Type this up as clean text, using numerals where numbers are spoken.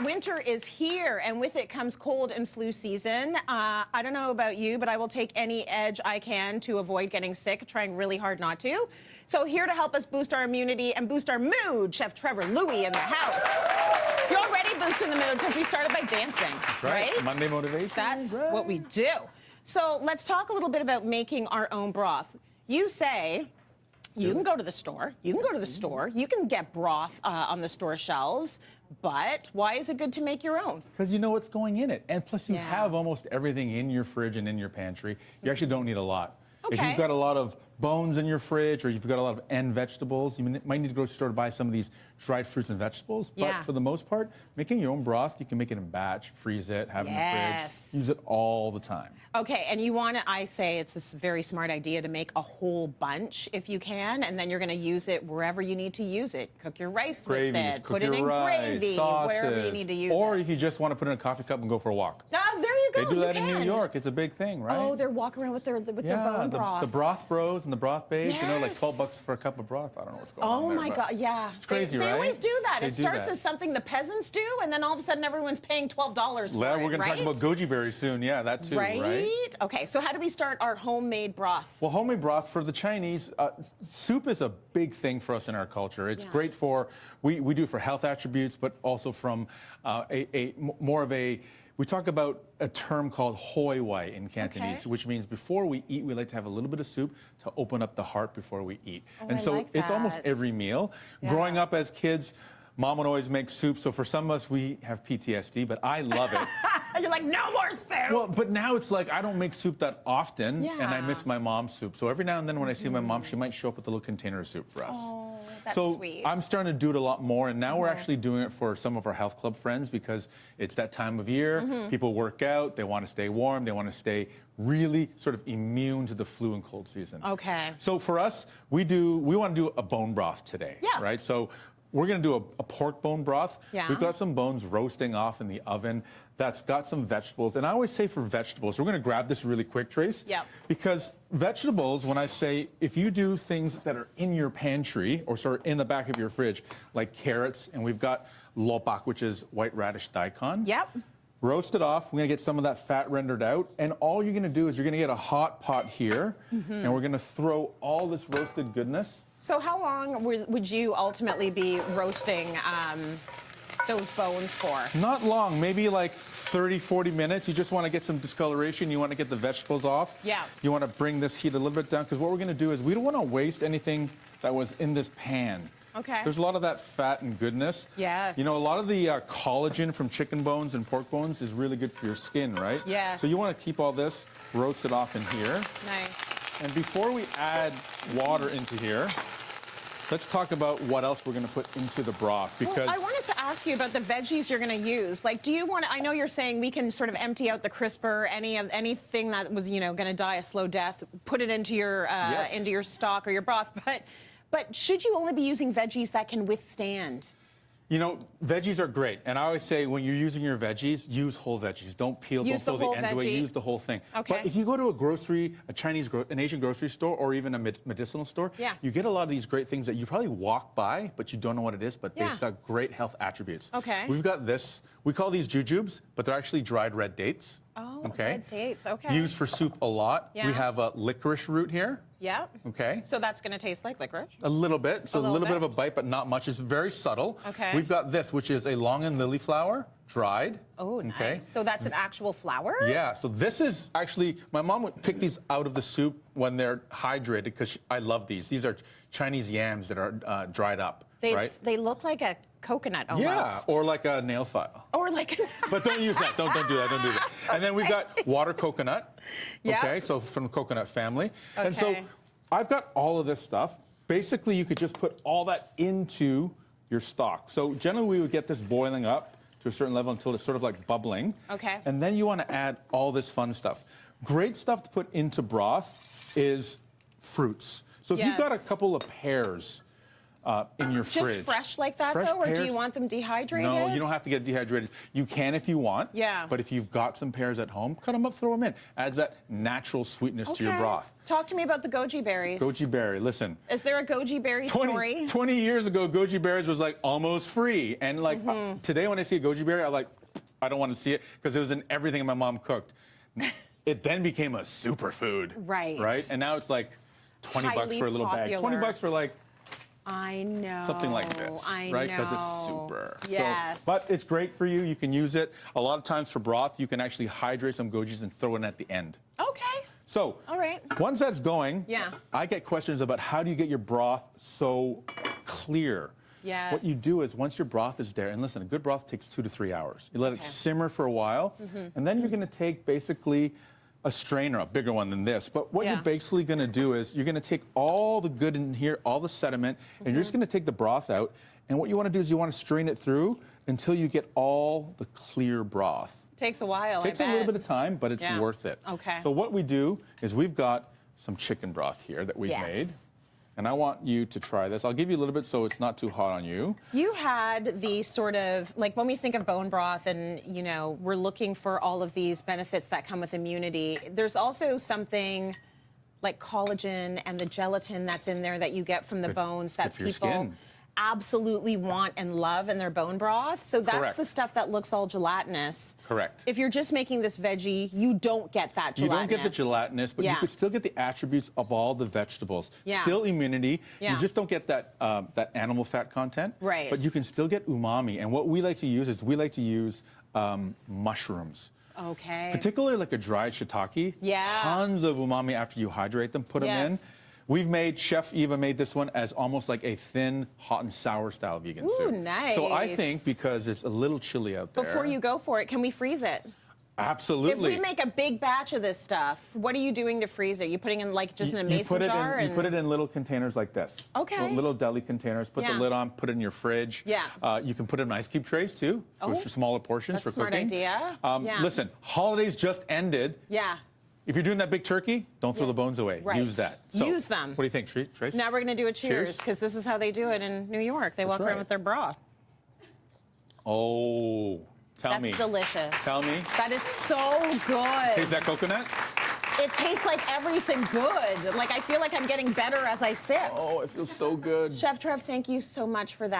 Winter is here, and with it comes cold and flu season. I don't know about you, but I will take any edge I can to avoid getting sick, trying really hard not to. So here to help us boost our immunity and boost our mood, Chef Trevor Lui in the house. You're already boosting the mood because we started by dancing, right? Monday motivation. That's what we do. So let's talk a little bit about making our own broth. You say you can go to the store, you can get broth on the store shelves, but why is it good to make your own? Because you know what's going in it. And plus you have almost everything in your fridge and in your pantry. You actually don't need a lot. Okay. If you've got a lot of bones in your fridge or you've got a lot of end vegetables, you might need to go to the store to buy some of these dried fruits and vegetables. But for the most part, making your own broth, you can make it in batch, freeze it, have it in the fridge, use it all the time. Okay, and you want to, I say it's a very smart idea to make a whole bunch if you can, and then you're going to use it wherever you need to use it. Cook your rice with it, put it in gravy, sauces, wherever you need to use it. Or if you just want to put it in a coffee cup and go for a walk. Ah, there you go. They do that in New York. It's a big thing, right? Oh, they're walking around with their bone broth. The broth bros and the broth babes, you know, like $12 for a cup of broth. I don't know what's going on there. Oh my God, yeah. It's crazy, right? They always do that. It starts as something the peasants do, and then all of a sudden everyone's paying $12 for it, We're going to talk about goji berries soon. Yeah, that too, right? Okay, so how do we start our homemade broth? Well, homemade broth for the Chinese, soup is a big thing for us in our culture. It's great for, we do it for health attributes, but also from more of a, we talk about a term called hoi wai in Cantonese, which means before we eat, we like to have a little bit of soup to open up the heart before we eat. And so it's almost every meal. Growing up as kids, Mom would always make soup, so for some of us, we have PTSD, but I love it. You're like, no more soup! Well, but now it's like, I don't make soup that often, and I miss my mom's soup. So every now and then when I see my mom, she might show up with a little container of soup for us. Oh, that's sweet. I'm starting to do it a lot more, and now we're actually doing it for some of our health club friends because it's that time of year. People work out, they want to stay warm, they want to stay really sort of immune to the flu and cold season. Okay. So for us, we want to do a bone broth today, right? So we're going to do a pork bone broth. We've got some bones roasting off in the oven that's got some vegetables. And I always say for vegetables, we're going to grab this really quick, Trace. Because vegetables, when I say, if you do things that are in your pantry or sort of in the back of your fridge, like carrots, and we've got lopak, which is white radish daikon. Roast it off. We're going to get some of that fat rendered out. And all you're going to do is you're going to get a hot pot here, and we're going to throw all this roasted goodness. So how long would you ultimately be roasting those bones for? Not long, maybe like 30, 40 minutes. You just want to get some discoloration. You want to get the vegetables off. You want to bring this heat a little bit down, because what we're going to do is we don't want to waste anything that was in this pan. There's a lot of that fat and goodness. You know, a lot of the collagen from chicken bones and pork bones is really good for your skin, right? So you want to keep all this roasted off in here. And before we add water into here, let's talk about what else we're going to put into the broth, because I wanted to ask you about the veggies you're going to use. Like, do you want to, I know you're saying we can sort of empty out the crisper, anything that was, you know, going to die a slow death, put it into your stock or your broth, but should you only be using veggies that can withstand? You know, veggies are great, and I always say when you're using your veggies, use whole veggies. Don't peel, don't throw the ends away, use the whole thing. But if you go to a grocery, an Asian grocery store, or even a medicinal store, you get a lot of these great things that you probably walk by, but you don't know what it is, but they've got great health attributes. We've got this, we call these jujubes, but they're actually dried red dates. Red dates, Used for soup a lot. We have a licorice root here. So that's going to taste like licorice? A little bit. So a little bit of a bite, but not much. It's very subtle. We've got this, which is a long and lily flower, dried. Oh, nice. So that's an actual flower? Yeah. So this is actually, my mom would pick these out of the soup when they're hydrated, because I love these. These are Chinese yams that are dried up, right? They look like a coconut almost. Yeah, or like a nail file. Or like But don't use that. Don't do that. Don't do that. And then we've got water coconut. So from the coconut family. And so I've got all of this stuff. Basically, you could just put all that into your stock. So generally, we would get this boiling up to a certain level until it's sort of like bubbling. And then you want to add all this fun stuff. Great stuff to put into broth is fruits. So if you've got a couple of pears, in your fridge. Just fresh like that, fresh though? Or pears, do you want them dehydrated? No, you don't have to get dehydrated. You can if you want. Yeah. But if you've got some pears at home, cut them up, throw them in. Adds that natural sweetness to your broth. Talk to me about the goji berries. Goji berry, listen. Is there a goji berry story? 20 years ago, goji berries was like almost free. And like today when I see a goji berry, I don't want to see it because it was in everything my mom cooked. It then became a superfood. Right. Right? And now it's like 20 bucks for a little bag. 20 bucks for like I know. something like this, right? Because it's super. Yes. So, but it's great for you. You can use it. A lot of times for broth, you can actually hydrate some gojis and throw it in at the end. Okay. So, all right. Once that's going, yeah. I get questions about how do you get your broth so clear? Yes. What you do is once your broth is there, and listen, a good broth takes 2 to 3 hours. You let it simmer for a while, and then you're going to take basically a strainer, a bigger one than this. But what you're basically going to do is you're going to take all the good in here, all the sediment, and you're just going to take the broth out. And what you want to do is you want to strain it through until you get all the clear broth. Takes a while. Takes a little bit of time, but it's worth it. Okay. So what we do is we've got some chicken broth here that we've made. And I want you to try this. I'll give you a little bit so it's not too hot on you. You had the sort of, like when we think of bone broth and, you know, we're looking for all of these benefits that come with immunity, there's also something like collagen and the gelatin that's in there that you get from the bones that people absolutely want and love in their bone broth. So that's the stuff that looks all gelatinous. Correct. If you're just making this veggie, you don't get that gelatinous. You don't get the gelatinous, but you could still get the attributes of all the vegetables. Still immunity. You just don't get that that animal fat content. Right. But you can still get umami. And what we like to use is mushrooms. Okay. Particularly like a dried shiitake. Tons of umami after you hydrate them, put them in. We've made, Chef Eva made this one as almost like a thin, hot and sour style vegan soup. Nice. So I think because it's a little chilly out there. Before you go for it, can we freeze it? Absolutely. If we make a big batch of this stuff, what are you doing to freeze it? You putting in like just in a mason jar? You put it in little containers like this. Okay. Little deli containers. Put the lid on, put it in your fridge. Yeah. You can put it in ice cube trays too, for smaller portions for cooking. That's a smart idea. Listen, holidays just ended. Yeah. If you're doing that big turkey, don't throw the bones away. Right. Use that. So, use them. What do you think, Trace? Now we're going to do a cheers, because this is how they do it in New York. They walk around with their broth. Oh, tell me. That's delicious. Tell me. That is so good. Tastes that coconut? It tastes like everything good. Like I feel like I'm getting better as I sip. Oh, it feels so good. Chef Trev, thank you so much for that.